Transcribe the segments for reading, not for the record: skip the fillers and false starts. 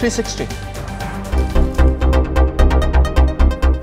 360।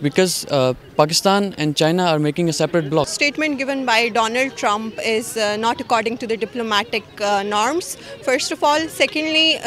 Because Pakistan and China are making a separate bloc. Statement given by Donald Trump is not according to the diplomatic norms. First of all, secondly,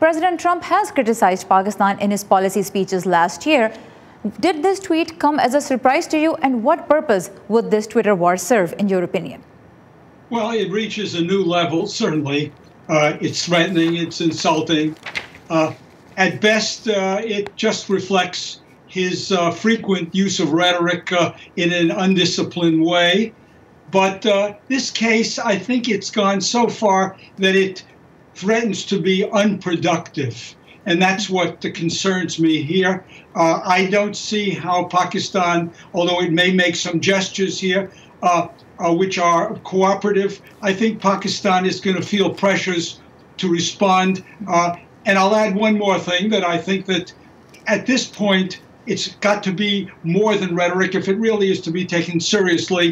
President Trump has criticized Pakistan in his policy speeches last year. Did this tweet come as a surprise to you, and what purpose would this Twitter war serve, in your opinion? Well, it reaches a new level, certainly. It's threatening, it's insulting. At best, it just reflects his frequent use of rhetoric in an undisciplined way. But this case, I think it's gone so far that it threatens to be unproductive. And that's what concerns me here. I don't see how Pakistan, although it may make some gestures here, which are cooperative, I think Pakistan is going to feel pressures to respond. And I'll add one more thing, that I think that at this point, it's got to be more than rhetoric if it really is to be taken seriously.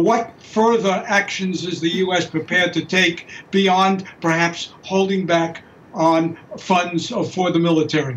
What further actions is the U.S. prepared to take beyond perhaps holding back on funds for the military?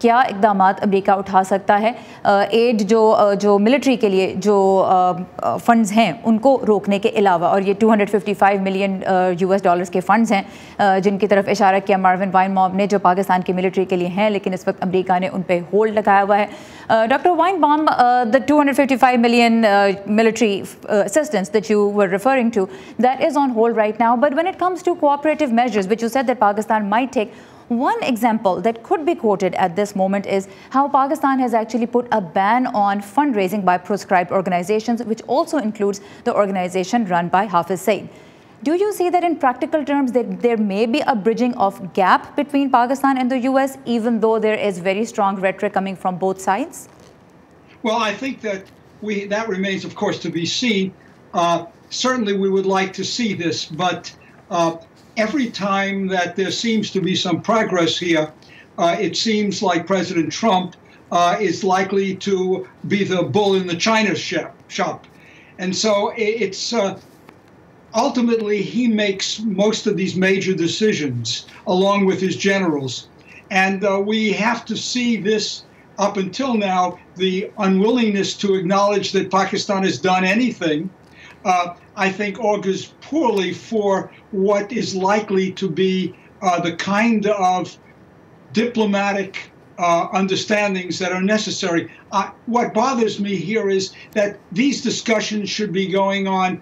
کیا اقدامات امریکہ اٹھا سکتا ہے add جو military کے لیے جو funds ہیں ان کو روکنے کے علاوہ؟ اور یہ $255 ملین US کے فنڈز ہیں جن کی طرف اشارہ کیا ماروین وائنبام نے، جو پاکستان کی ملٹری کے لیے ہیں، لیکن اس وقت امریکہ نے ان پہ ہولڈ لگایا ہوا ہے. Doctor Weinbaum, the $255 million military assistance that you were referring to, that is on hold right now. But when it comes to cooperative measures, which you said that Pakistan might take, one example that could be quoted at this moment is how Pakistan has actually put a ban on fundraising by proscribed organizations, which also includes the organization run by Hafiz Saeed. Do you see that in practical terms that there may be a bridging of gap between Pakistan and the US, even though there is very strong rhetoric coming from both sides? Well, I think that that remains, of course, to be seen. Certainly we would like to see this, but every time that there seems to be some progress here, it seems like President Trump is likely to be the bull in the china shop. And so it's ultimately he makes most of these major decisions along with his generals. And we have to see this. Up until now, the unwillingness to acknowledge that Pakistan has done anything, I think augurs poorly for what is likely to be the kind of diplomatic understandings that are necessary. What bothers me here is that these discussions should be going on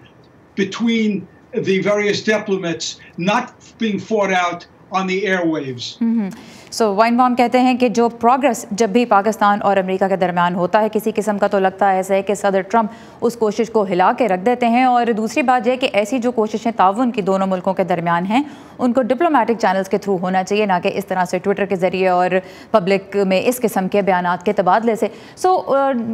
between the various diplomats, not being fought out on the airwaves. سو وائنبام کہتے ہیں کہ جو progress جب بھی پاکستان اور امریکا کے درمیان ہوتا ہے کسی قسم کا، تو لگتا ہے ایسا ہے کہ صدر ٹرمپ اس کوشش کو ہلا کے رکھ دیتے ہیں. اور دوسری بات یہ کہ ایسی جو کوششیں تعاون کی دونوں ملکوں کے درمیان ہیں ان کو ڈپلومیٹک چینلز کے تھرو ہونا چاہیے، نہ کہ اس طرح سے ٹویٹر کے ذریعے اور پبلک میں اس قسم کے بیانات کے تبادلے سے. So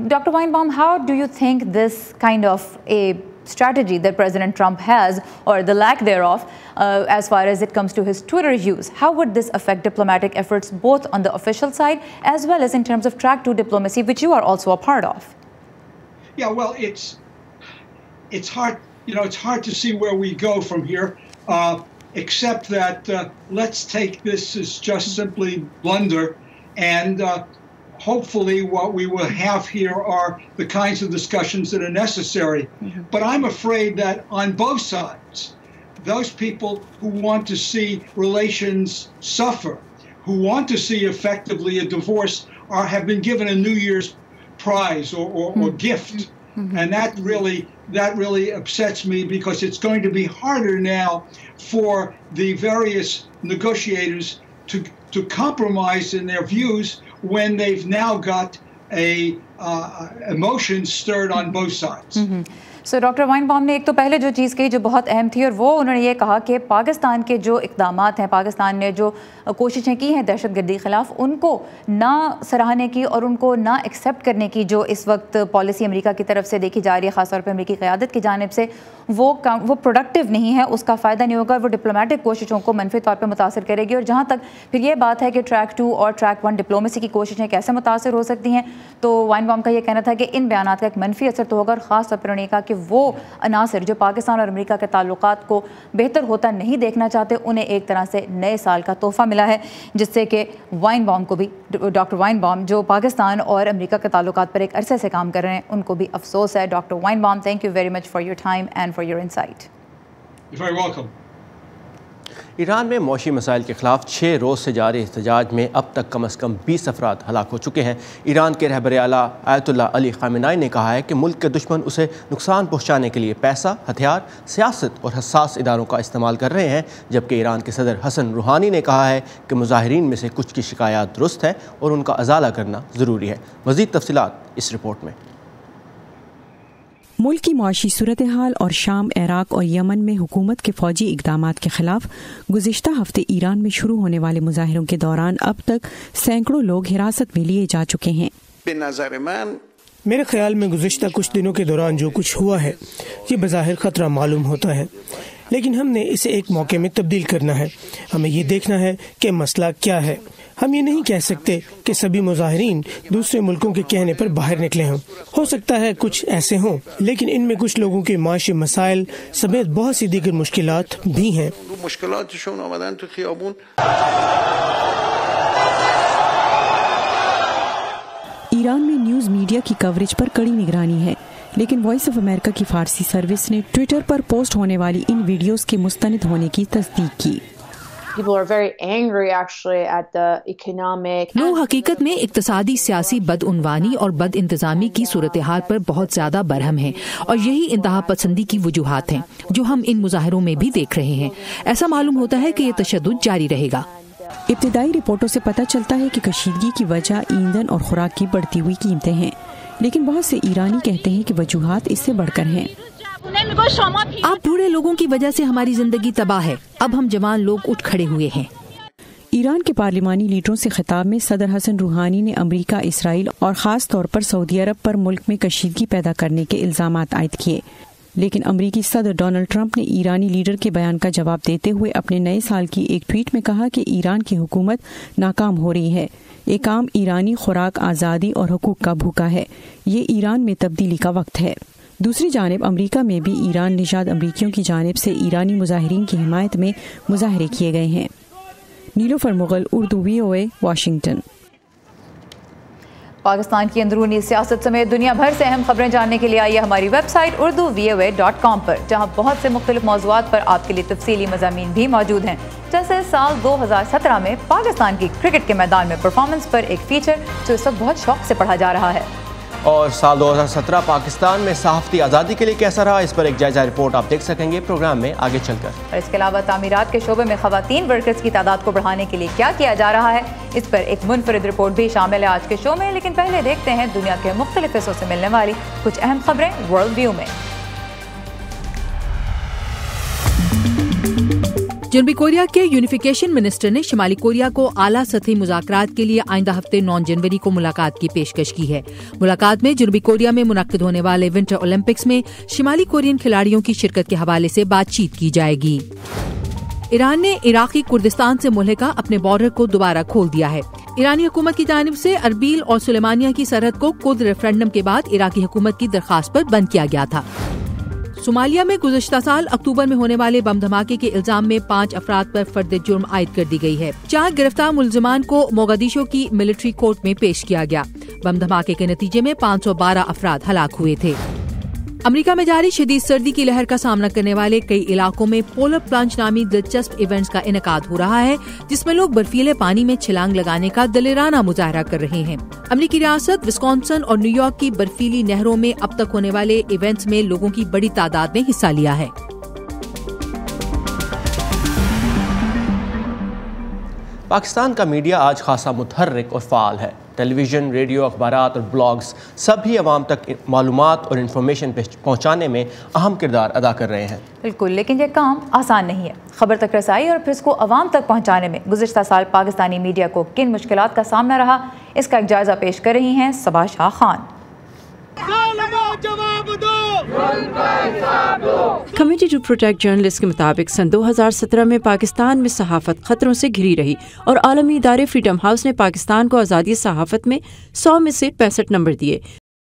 doctor Weinbaum, how do you think this kind of a strategy that President Trump has, or the lack thereof, as far as it comes to his Twitter use, how would this affect diplomatic efforts both on the official side as well as in terms of track 2 diplomacy, which you are also a part of? Yeah, well, it's hard, it's hard to see where we go from here, except that let's take this as just simply blunder, and hopefully what we will have here are the kinds of discussions that are necessary. Mm-hmm. But I'm afraid that on both sides, those people who want to see relations suffer, who want to see effectively a divorce, have been given a New Year's prize or gift. Mm-hmm. And that really upsets me, because it's going to be harder now for the various negotiators to compromise in their views when they've now got emotions stirred on both sides. Mm-hmm. So doctor Weinbaum نے ایک تو پہلے جو چیز کہی جو بہت اہم تھی، اور وہ انہوں نے یہ کہا کہ پاکستان کے جو اقدامات ہیں، پاکستان نے جو کوششیں کی ہیں دہشت گردی خلاف، ان کو نہ سراہنے کی اور ان کو نہ ایکسیپٹ کرنے کی جو اس وقت پالیسی امریکہ کی طرف سے دیکھی جا رہی ہے، خاص طور پہ امریکی قیادت کی جانب سے، وہ پروڈکٹیو نہیں ہے، اس کا فائدہ نہیں ہوگا، وہ ڈپلومیٹک کوششوں کو منفی طور پہ متاثر کرے گی. اور جہاں تک پھر یہ بات ہے کہ ٹریک 2 اور ٹریک 1 ڈپلومیسی کی کوششیں کیسے متاثر ہو سکتی ہیں، تو وائنبام کا یہ کہنا تھا کہ ان بیانات کا ایک منفی اثر تو ہوگا، اور خاص طور پر انہوں نے کہا کہ وہ عناصر جو پاکستان اور امریکہ کے تعلقات کو بہتر ہوتا نہیں دیکھنا چاہتے، انہیں ایک طرح سے نئے سال کا تحفہ ملا ہے، جس سے کہ وائنبام کو بھی، ڈاکٹر وائنبام جو پاکستان اور امریکہ کے تعلقات پر ایک عرصے سے کام کر رہے ہیں، ان کو بھی افسوس ہے. Doctor Weinbaum, thank you very much for your time and for your insight. You're very welcome. Iran میں معاشی مسائل کے خلاف 6 روز سے جاری احتجاج میں اب تک کم از کم 20 افراد ہلاک ہو چکے ہیں. ایران کے رہبر اعلیٰ آیت اللہ علی خامنائی نے کہا ہے کہ ملک کے دشمن اسے نقصان پہنچانے کے لیے پیسہ، ہتھیار، سیاست اور حساس اداروں کا استعمال کر رہے ہیں، جبکہ ایران کے صدر حسن روحانی نے کہا ہے کہ مظاہرین میں سے کچھ کی شکایات درست ہیں اور ان کا ازالہ کرنا ضروری ہے. مزید تفصیلات اس رپورٹ میں. ملک کی معاشی صورتحال اور شام، عراق اور یمن میں حکومت کے فوجی اقدامات کے خلاف گزشتہ ہفتے ایران میں شروع ہونے والے مظاہروں کے دوران اب تک سینکڑوں لوگ حراست میں لیے جا چکے ہیں. میرے خیال میں گزشتہ کچھ دنوں کے دوران جو کچھ ہوا ہے یہ بظاہر خطرہ معلوم ہوتا ہے، لیکن ہم نے اسے ایک موقع میں تبدیل کرنا ہے. ہمیں یہ دیکھنا ہے کہ مسئلہ کیا ہے. ہم یہ نہیں کہہ سکتے کہ سبھی مظاہرین دوسرے ملکوں کے کہنے پر باہر نکلے ہوں. ہو سکتا ہے کچھ ایسے ہوں، لیکن ان میں کچھ لوگوں کے معاشی مسائل سمیت بہت سی دیگر مشکلات بھی ہیں. ایران میں نیوز میڈیا کی کوریج پر کڑی نگرانی ہے، لیکن وائس آف امریکہ کی فارسی سروس نے ٹویٹر پر پوسٹ ہونے والی ان ویڈیوز کے مستند ہونے کی تصدیق کی۔ لوگ حقیقت میں اقتصادی سیاسی بدعنوانی اور بد انتظامی کی صورتحال پر بہت زیادہ برہم ہیں، اور یہی انتہا پسندی کی وجوہات ہیں جو ہم ان مظاہروں میں بھی دیکھ رہے ہیں۔ ایسا معلوم ہوتا ہے کہ یہ تشدد جاری رہے گا۔ ابتدائی رپورٹوں سے پتہ چلتا ہے کہ کشیدگی کی وجہ ایندھن اور خوراک کی بڑھتی ہوئی قیمتیں ہیں، لیکن بہت سے ایرانی کہتے ہیں کہ وجوہات اس سے بڑھ کر ہیں۔ آپ بوڑھے لوگوں کی وجہ سے ہماری زندگی تباہ ہے، اب ہم جوان لوگ اٹھ کھڑے ہوئے ہیں۔ ایران کے پارلیمانی لیڈروں سے خطاب میں صدر حسن روحانی نے امریکہ، اسرائیل اور خاص طور پر سعودی عرب پر ملک میں کشیدگی پیدا کرنے کے الزامات عائد کیے، لیکن امریکی صدر ڈونلڈ ٹرمپ نے ایرانی لیڈر کے بیان کا جواب دیتے ہوئے اپنے نئے سال کی ایک ٹویٹ میں کہا کہ ایران کی حکومت ناکام ہو رہی ہے، ایک عام ایرانی خوراک، آزادی اور حقوق کا بھوکا ہے، یہ ایران میں تبدیلی کا وقت ہے۔ دوسری جانب امریکہ میں بھی ایران نژاد امریکیوں کی جانب سے ایرانی مظاہرین کی حمایت میں مظاہرے کیے گئے ہیں۔ نیلوفر مغل، اردو VOA، واشنگٹن۔ پاکستان کی اندرونی سیاست سمیت دنیا بھر سے اہم خبریں جاننے کے لیے آئیے ہماری ویب سائٹ urduvoa.com پر، جہاں بہت سے مختلف موضوعات پر آپ کے لیے تفصیلی مضامین بھی موجود ہیں، جیسے سال 2017 میں پاکستان کی کرکٹ کے میدان میں پرفارمنس پر ایک فیچر جو اس وقت بہت شوق سے پڑھا جا رہا ہے، اور سال 2017 پاکستان میں صحافتی آزادی کے لیے کیسا رہا، اس پر ایک جائزہ رپورٹ آپ دیکھ سکیں گے پروگرام میں آگے چل کر۔ اور اس کے علاوہ تعمیرات کے شعبے میں خواتین ورکرز کی تعداد کو بڑھانے کے لیے کیا کیا جا رہا ہے، اس پر ایک منفرد رپورٹ بھی شامل ہے آج کے شو میں۔ لیکن پہلے دیکھتے ہیں دنیا کے مختلف حصوں سے ملنے والی کچھ اہم خبریں ورلڈ ویو میں۔ جنوبی کوریا کے یونیفیکیشن منسٹر نے شمالی کوریا کو اعلیٰ سطحی مذاکرات کے لیے آئندہ ہفتے 9 جنوری کو ملاقات کی پیشکش کی ہے۔ ملاقات میں جنوبی کوریا میں منعقد ہونے والے ونٹر اولمپکس میں شمالی کورین کھلاڑیوں کی شرکت کے حوالے سے بات چیت کی جائے گی۔ ایران نے عراقی کردستان سے ملحقہ اپنے بارڈر کو دوبارہ کھول دیا ہے۔ ایرانی حکومت کی جانب سے اربیل اور سلیمانیہ کی سرحد کو کرد ریفرنڈم کے بعد عراقی حکومت کی درخواست پر بند کیا گیا تھا۔ صومالیہ میں گزشتہ سال اکتوبر میں ہونے والے بم دھماکے کے الزام میں 5 افراد پر فرد جرم عائد کر دی گئی ہے۔ 4 گرفتار ملزمان کو موگادیشو کی ملٹری کورٹ میں پیش کیا گیا۔ بم دھماکے کے نتیجے میں 512 افراد ہلاک ہوئے تھے۔ امریکہ میں جاری شدید سردی کی لہر کا سامنا کرنے والے کئی علاقوں میں پولر پلنج نامی دلچسپ ایونٹس کا انعقاد ہو رہا ہے، جس میں لوگ برفیلے پانی میں چھلانگ لگانے کا دلیرانہ مظاہرہ کر رہے ہیں۔ امریکی ریاست وسکونسن اور نیو یارک کی برفیلی نہروں میں اب تک ہونے والے ایونٹس میں لوگوں کی بڑی تعداد نے حصہ لیا ہے۔ پاکستان کا میڈیا آج خاصا متحرک اور فعال ہے۔ ٹیلی ویژن، ریڈیو، اخبارات اور بلاگز سبھی عوام تک معلومات اور انفارمیشن پہنچانے میں اہم کردار ادا کر رہے ہیں۔ بالکل، لیکن یہ کام آسان نہیں ہے۔ خبر تک رسائی اور پھر اس کو عوام تک پہنچانے میں گزشتہ سال پاکستانی میڈیا کو کن مشکلات کا سامنا رہا، اس کا ایک جائزہ پیش کر رہی ہیں Saba Shah Khan. Committee to protect journalist کے مطابق سن 2017 میں پاکستان میں صحافت خطروں سے گھری رہی اور عالمی ادارے فریڈم ہاؤس نے پاکستان کو آزادی صحافت میں 100 میں سے 65 نمبر دیے۔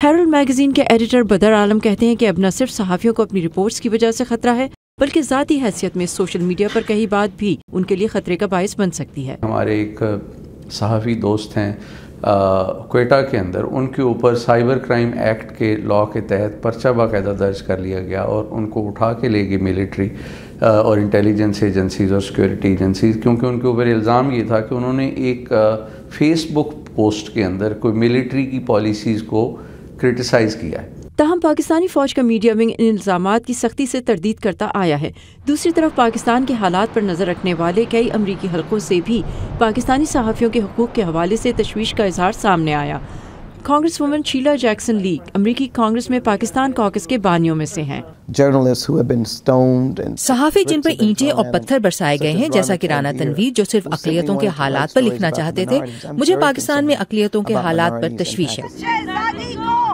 ہیرلڈ میگزین کے ایڈیٹر بدر عالم کہتے ہیں کہ اب نہ صرف صحافیوں کو اپنی رپورٹس کی وجہ سے خطرہ ہے، بلکہ ذاتی حیثیت میں سوشل میڈیا پر کہی بات بھی ان کے لیے خطرے کا باعث بن سکتی ہے۔ ہمارے ایک صحافی دوست ہیں کوئٹہ کے اندر، ان کے اوپر سائبر کرائم ایکٹ کے لاء کے تحت پرچہ باقاعدہ درج کر لیا گیا اور ان کو اٹھا کے لے گئی ملٹری اور انٹیلیجنس ایجنسیز اور سیکورٹی ایجنسیز، کیونکہ ان کے اوپر الزام یہ تھا کہ انہوں نے ایک فیس بک پوسٹ کے اندر کوئی ملٹری کی پالیسیز کو کرٹیسائز کیا ہے۔ تاہم پاکستانی فوج کا میڈیا ونگ ان الزامات کی سختی سے تردید کرتا آیا ہے۔ دوسری طرف پاکستان کے حالات پر نظر رکھنے والے کئی امریکی حلقوں سے بھی پاکستانی صحافیوں کے حقوق کے حوالے سے تشویش کا اظہار سامنے آیا۔ کانگریس وومن شیلا جیکسن لی امریکی کانگریس میں پاکستان کاکس کے بانیوں میں سے ہیں۔ صحافی جن پر اینٹیں اور پتھر برسائے گئے ہیں، جیسا کہ رانا تنویر جو صرف اقلیتوں کے حالات پر لکھنا چاہتے تھے، مجھے پاکستان میں اقلیتوں کے حالات پر تشویش ہے۔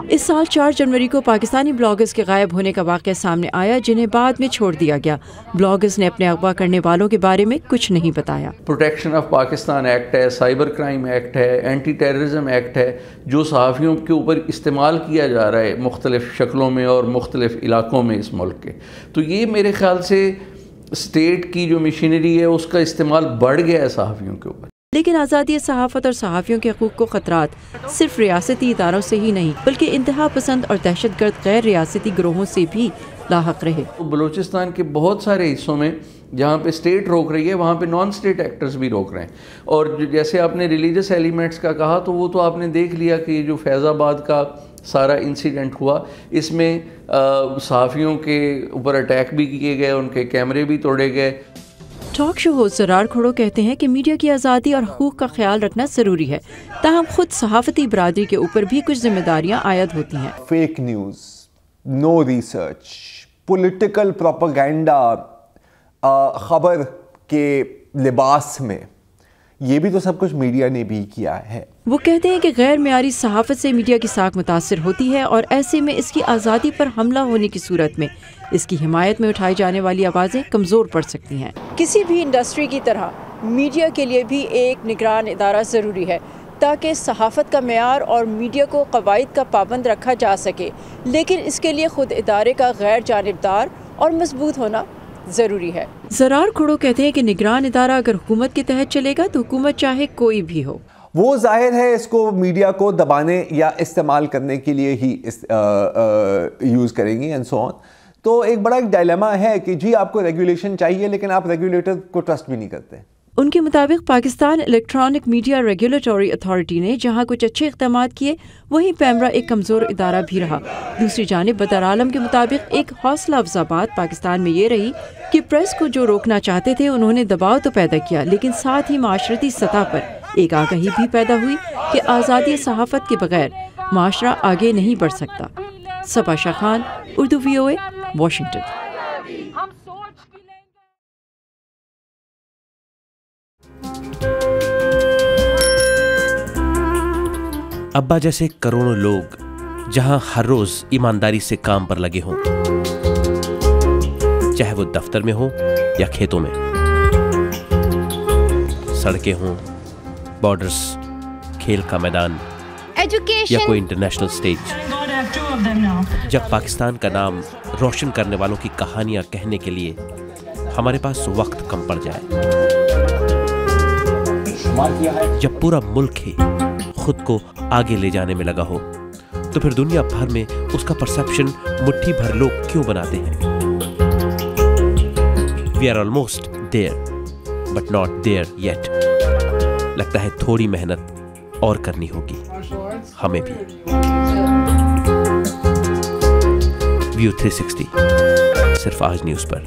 اس سال 4 جنوری کو پاکستانی بلاگرز کے غائب ہونے کا واقعہ سامنے آیا، جنہیں بعد میں چھوڑ دیا گیا۔ بلاگرز نے اپنے اغوا کرنے والوں کے بارے میں کچھ نہیں بتایا۔ پروٹیکشن آف پاکستان ایکٹ ہے، سائبر کرائم ایکٹ ہے، اینٹی ٹیررزم ایکٹ ہے، جو صحافیوں کے اوپر استعمال کیا جا رہا ہے مختلف شکلوں میں اور مختلف علاقوں میں اس ملک کے۔ تو یہ میرے خیال سے اسٹیٹ کی جو مشینری ہے اس کا استعمال بڑھ گیا ہے صحافیوں کے اوپر۔ لیکن آزادی صحافت اور صحافیوں کے حقوق کو خطرات صرف ریاستی اداروں سے ہی نہیں بلکہ انتہا پسند اور دہشت گرد غیر ریاستی گروہوں سے بھی لاحق رہے۔ بلوچستان کے بہت سارے حصوں میں جہاں پہ اسٹیٹ روک رہی ہے وہاں پہ نان اسٹیٹ ایکٹرز بھی روک رہے ہیں، اور جیسے آپ نے ریلیجس ایلیمنٹس کا کہا تو وہ تو آپ نے دیکھ لیا کہ یہ جو فیض آباد کا سارا انسیڈنٹ ہوا اس میں صحافیوں کے اوپر اٹیک بھی کیے گئے، ان کے کیمرے بھی توڑے گئے۔ ٹاک شو ہوسٹ زرار کھڑو کہتے ہیں کہ میڈیا کی آزادی اور حقوق کا خیال رکھنا ضروری ہے، تاہم خود صحافتی برادری کے اوپر بھی کچھ ذمہ داریاں عائد ہوتی ہیں۔ فیک نیوز، نو ریسرچ، پولیٹیکل پروپیگنڈا خبر کے لباس میں، یہ بھی تو سب کچھ میڈیا نے بھی کیا ہے۔ وہ کہتے ہیں کہ غیر معیاری صحافت سے میڈیا کی ساکھ متاثر ہوتی ہے اور ایسے میں اس کی آزادی پر حملہ ہونے کی صورت میں اس کی حمایت میں اٹھائی جانے والی آوازیں کمزور پڑ سکتی ہیں۔ کسی بھی انڈسٹری کی طرح میڈیا کے لیے بھی ایک نگران ادارہ ضروری ہے تاکہ صحافت کا معیار اور میڈیا کو قواعد کا پابند رکھا جا سکے، لیکن اس کے لیے خود ادارے کا غیر جانبدار اور مضبوط ہونا ضروری ہے۔ زرار کھڑو کہتے ہیں کہ نگران ادارہ اگر حکومت کے تحت چلے گا تو حکومت چاہے کوئی بھی ہو، وہ ظاہر ہے اس کو میڈیا کو دبانے یا استعمال کرنے کے لیے ہی یوز کریں گی اینڈ سو آن۔ تو ایک بڑا ایک ڈائلیما ہے کہ جی آپ کو ریگولیشن چاہیے لیکن آپ ریگولیٹر کو ٹرسٹ بھی نہیں کرتے۔ ان کے مطابق Pakistan electronic media regulatory authority نے جہاں کچھ اچھے اقدامات کیے وہیں پیمرا ایک کمزور ادارہ بھی رہا۔ دوسری جانب بدر عالم کے مطابق ایک حوصلہ افزا بات پاکستان میں یہ رہی کہ پریس کو جو روکنا چاہتے تھے انہوں نے دباؤ تو پیدا کیا، لیکن ساتھ ہی معاشرتی سطح پر ایک آگاہی بھی پیدا ہوئی کہ آزادی صحافت کے بغیر معاشرہ آگے نہیں بڑھ سکتا۔ صبا شاہ خان، اردو VOA، واشنگٹن۔ ابا جیسے کروڑوں لوگ جہاں ہر روز ایمانداری سے کام پر لگے ہوں، چاہے وہ دفتر میں ہوں یا کھیتوں میں، سڑکیں ہوں، بارڈرز، کھیل کا میدان یا کوئی انٹرنیشنل سٹیج، جب پاکستان کا نام روشن کرنے والوں کی کہانیاں کہنے کے لیے ہمارے پاس وقت کم پڑ جائے، جب پورا ملک ہی خود کو آگے لے جانے میں لگا ہو، تو پھر دنیا بھر میں اس کا پرسپشن مٹھی بھر لوگ کیوں بناتے ہیں؟ We are almost there, but not there yet. لگتا ہے تھوڑی محنت اور کرنی ہوگی ہمیں بھی۔ View 360 صرف آج نیوز پر۔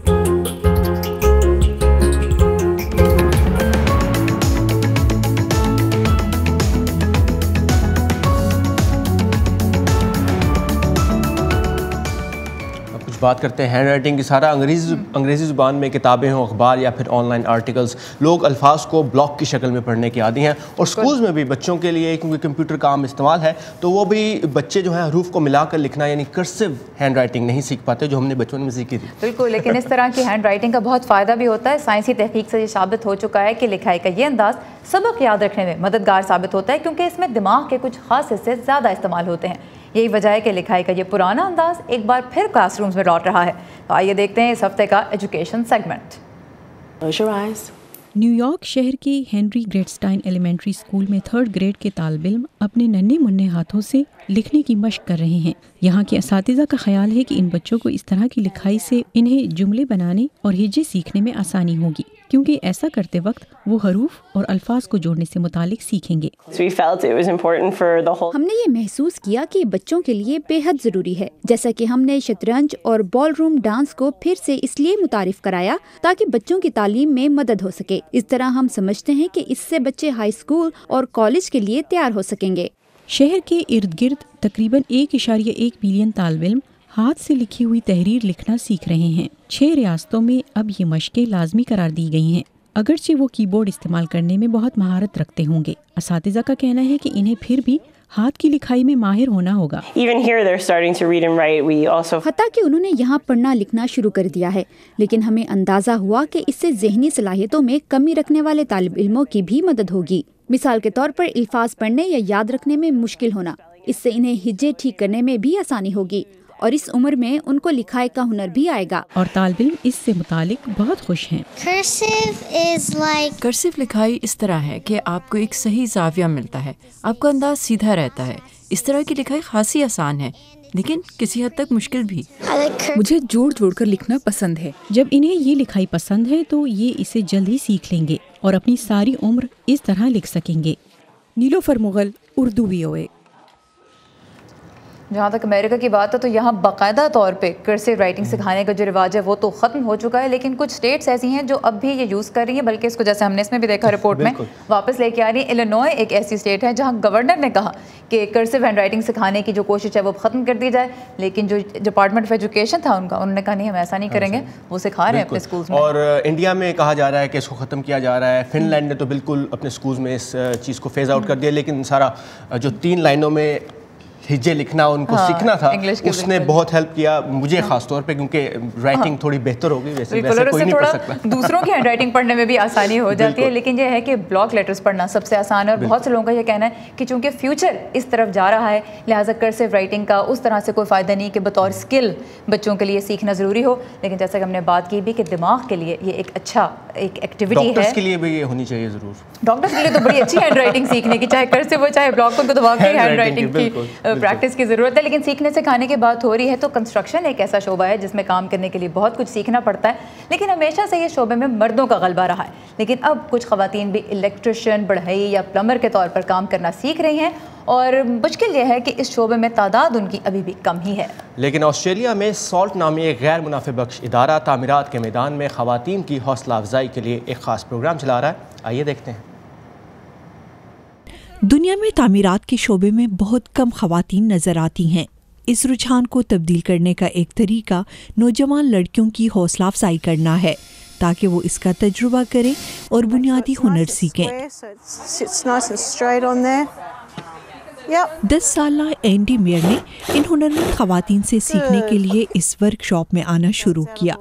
بات کرتے ہیں ہینڈ رائٹنگ کی۔ سارا انگریزی زبان میں کتابیں ہوں، اخبار یا پھر آن لائن آرٹیکلز، لوگ الفاظ کو بلاک کی شکل میں پڑھنے کے عادی ہیں، اور سکولز میں بھی بچوں کے لیے کیونکہ کمپیوٹر کا عام استعمال ہے تو وہ بھی بچے جو ہیں حروف کو ملا کر لکھنا یعنی کرسو ہینڈ رائٹنگ نہیں سیکھ پاتے جو ہم نے بچپن میں سیکھی تھی۔ بالکل، لیکن اس طرح کی ہینڈ رائٹنگ کا بہت فائدہ بھی ہوتا ہے۔ سائنسی تحقیق سے یہ ثابت ہو چکا ہے کہ لکھائی کا یہ انداز سبق یاد رکھنے میں مددگار ثابت ہوتا ہے کیونکہ اس میں دماغ کے کچھ خاص حصے زیادہ استعمال ہوتے ہیں۔ یہی وجہ ہے کہ لکھائی کا یہ پرانا انداز ایک بار پھر کلاس رومز میں لوٹ رہا ہے۔ تو آئیے دیکھتے ہیں اس ہفتے کا ایجوکیشن سیگمنٹ۔ نیو یارک شہر کے ہینری گریٹسٹائن ایلیمنٹری اسکول میں 3rd گریڈ کے طالب علم اپنے ننھے منھے ہاتھوں سے لکھنے کی مشق کر رہے ہیں۔ یہاں کے اساتذہ کا خیال ہے کہ ان بچوں کو اس طرح کی لکھائی سے انہیں جملے بنانے اور ہجے سیکھنے میں آسانی ہوگی، کیونکہ ایسا کرتے وقت وہ حروف اور الفاظ کو جوڑنے سے متعلق سیکھیں گے۔ ہم نے یہ محسوس کیا کہ بچوں کے لیے بے حد ضروری ہے، جیسا کہ ہم نے شطرنج اور بال روم ڈانس کو پھر سے اس لیے متعارف کرایا تاکہ بچوں کی تعلیم میں مدد ہو سکے۔ اس طرح ہم سمجھتے ہیں کہ اس سے بچے ہائی اسکول اور کالج کے لیے تیار ہو سکیں گے۔ شہر کے ارد گرد تقریباً 1.1 ملین طالب علم ہاتھ سے لکھی ہوئی تحریر لکھنا سیکھ رہے ہیں۔ 6 ریاستوں میں اب یہ مشقیں لازمی قرار دی گئی ہیں، اگرچہ وہ کی بورڈ استعمال کرنے میں بہت مہارت رکھتے ہوں گے۔ اساتذہ کا کہنا ہے کہ انہیں پھر بھی ہاتھ کی لکھائی میں ماہر ہونا ہوگا۔ حتیٰ کہ انہوں نے یہاں پڑھنا لکھنا شروع کر دیا ہے، لیکن ہمیں اندازہ ہوا کہ اس سے ذہنی صلاحیتوں میں کمی رکھنے والے طالب علموں کی بھی مدد ہوگی۔ مثال کے طور پر الفاظ پڑھنے یا یاد رکھنے میں مشکل ہونا، اس سے انہیں ہجے ٹھیک کرنے میں بھی آسانی ہوگی اور اس عمر میں ان کو لکھائی کا ہنر بھی آئے گا. اور طالب علم اس سے متعلق بہت خوش ہیں. کرسیو لکھائی اس طرح ہے کہ آپ کو ایک صحیح زاویہ ملتا ہے, آپ کا انداز سیدھا رہتا ہے. اس طرح کی لکھائی خاصی آسان ہے لیکن کسی حد تک مشکل بھی. مجھے جوڑ کر لکھنا پسند ہے. جب انہیں یہ لکھائی پسند ہے تو یہ اسے جلد ہی سیکھ لیں گے اور اپنی ساری عمر اس طرح لکھ سکیں گے. نیلوفر مغل, اردو VOA. جہاں تک امریکہ کی بات ہے تو یہاں باقاعدہ طور پہ کرسیو رائٹنگ سکھانے کا جو رواج ہے وہ تو ختم ہو چکا ہے, لیکن کچھ اسٹیٹس ایسی ہیں جو اب بھی یہ یوز کر رہی ہیں, بلکہ اس کو جیسے ہم نے اس میں بھی دیکھا رپورٹ میں واپس لے کے آ رہی ہے. الینوائے ایک ایسی اسٹیٹ ہے جہاں گورنر نے کہا کہ کرسیو ہینڈ رائٹنگ سکھانے کی جو کوشش ہے وہ ختم کر دی جائے, لیکن جو ڈپارٹمنٹ آف ایجوکیشن تھا انہوں نے کہا نہیں ہم ایسا نہیں کریں گے, وہ سکھا رہے ہیں اپنے اسکولز میں. اور انڈیا میں کہا جا رہا ہے کہ اس کو ختم کیا جا رہا ہے. فن لینڈ نے تو بالکل اپنے اسکولز میں اس چیز کو فیز آؤٹ کر دیا, لیکن سارا جو 3 لائنوں میں ہجے لکھنا ان کو سیکھنا تھا اس نے بہت ہیلپ کیا مجھے خاص طور پہ, کیونکہ رائٹنگ تھوڑی بہتر ہو گئی. ویسے کوئی نہیں پڑھ سکتا, دوسروں کی ہینڈ رائٹنگ پڑھنے میں بھی آسانی ہو جاتی ہے, لیکن یہ ہے کہ بلاک لیٹرز پڑھنا سب سے آسان ہے. اور بہت سے لوگوں کا یہ کہنا ہے کہ چونکہ فیوچر اس طرف جا رہا ہے لہٰذا کرسیو رائٹنگ کا اس طرح سے کوئی فائدہ نہیں کہ بطور اسکل بچوں کے لیے سیکھنا ضروری ہو. لیکن جیسا کہ ہم نے بات کی بھی کہ دماغ کے لیے یہ ایک اچھا ایک ایکٹیویٹی ہے. ڈاکٹرز کے لیے بھی یہ ہونی چاہیے ضرور. ڈاکٹرز کے لیے تو بڑی اچھی ہینڈ رائٹنگ سیکھنے کی, چاہے کرسیو ہو چاہے بلاک, ان کو تو واقعی ہینڈ رائٹنگ کی پریکٹس کی ضرورت ہے. لیکن سیکھنے سکھانے کی بات ہو رہی ہے تو کنسٹرکشن ایک ایسا شعبہ ہے جس میں کام کرنے کے لیے بہت کچھ سیکھنا پڑتا ہے, لیکن ہمیشہ سے یہ شعبے میں مردوں کا غلبہ رہا ہے. لیکن اب کچھ خواتین بھی الیکٹریشین, بڑھئی یا پلمبر کے طور پر کام کرنا سیکھ رہی ہیں, اور مشکل یہ ہے کہ اس شعبے میں تعداد ان کی ابھی بھی کم ہی ہے. لیکن آسٹریلیا میں سالٹ نامی ایک غیر منافع بخش ادارہ تعمیرات کے میدان میں خواتین کی حوصلہ افزائی کے لیے ایک خاص پروگرام چلا رہا ہے. آئیے دیکھتے ہیں. دنیا میں تعمیرات کے شعبے میں بہت کم خواتین نظر آتی ہیں. اس رجحان کو تبدیل کرنے کا ایک طریقہ نوجوان لڑکیوں کی حوصلہ افزائی کرنا ہے تاکہ وہ اس کا تجربہ کریں اور بنیادی ہنر سیکھیں. 10 سالہ اینڈی میئر نے ان ہنرمند خواتین سے سیکھنے کے لیے اس ورک شاپ میں آنا شروع کیا.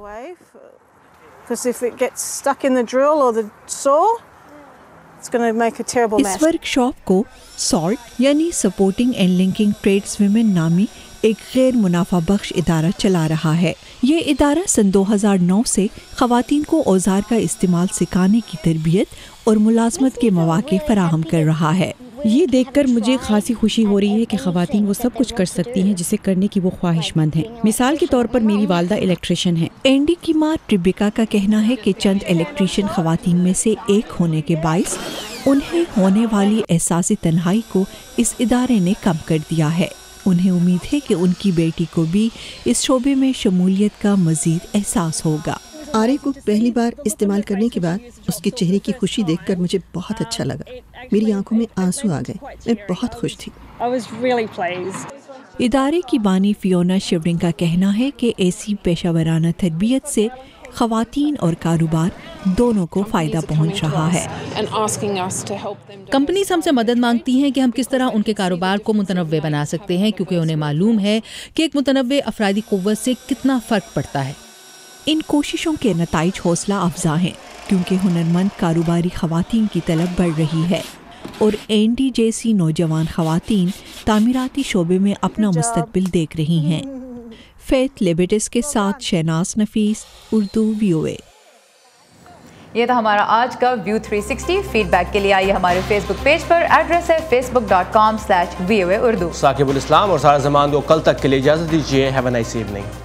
اس ورک شاپ کو سالٹ یعنی supporting and linking trades women نامی ایک غیر منافع بخش ادارہ چلا رہا ہے. یہ ادارہ سن 2009 سے خواتین کو اوزار کا استعمال سکھانے کی تربیت اور ملازمت کے مواقع فراہم کر رہا ہے. یہ دیکھ کر مجھے خاصی خوشی ہو رہی ہے کہ خواتین وہ سب کچھ کر سکتی ہیں جسے کرنے کی وہ خواہش مند ہیں. مثال کے طور پر میری والدہ الیکٹریشین ہیں. اینڈی کی ماں ٹریبیکا کا کہنا ہے کہ چند الیکٹریشین خواتین میں سے ایک ہونے کے باعث انہیں ہونے والی احساس تنہائی کو اس ادارے نے کم کر دیا ہے. انہیں امید ہے کہ ان کی بیٹی کو بھی اس شعبے میں شمولیت کا مزید احساس ہوگا. آرے کو پہلی بار استعمال کرنے کے بعد اس کے چہرے کی خوشی دیکھ کر مجھے بہت اچھا لگا. میری آنکھوں میں آنسو آ گئے. میں بہت خوش تھی. ادارے کی بانی فیونا شیورنگ کا کہنا ہے کہ ایسی پیشہ ورانہ تربیت سے خواتین اور کاروبار دونوں کو فائدہ پہنچ رہا ہے. کمپنیز ہم سے مدد مانگتی ہیں کہ ہم کس طرح ان کے کاروبار کو متنوع بنا سکتے ہیں, کیونکہ انہیں معلوم ہے کہ ایک متنوع افرادی قوت سے کتنا فرق پڑتا ہے. ان کوششوں کے نتائج حوصلہ افزا ہیں کیونکہ ہنرمند کاروباری خواتین کی طلب بڑھ رہی ہے اور اینڈی جیسی نوجوان خواتین تعمیراتی شعبے میں اپنا مستقبل دیکھ رہی ہیں. فیتھ لیبٹس کے ساتھ شہناز نفیس, اردو VOA. یہ تھا ہمارا آج کا ویو 360. فیڈ بیک کے لیے آئیے ہمارے فیس بک پیج پر, ایڈریس ہے facebook.com/VOA Urdu. ثاقب الاسلام اور سارا زمان کو کل تک کے لیے اجازت دیجیے. Have a nice evening.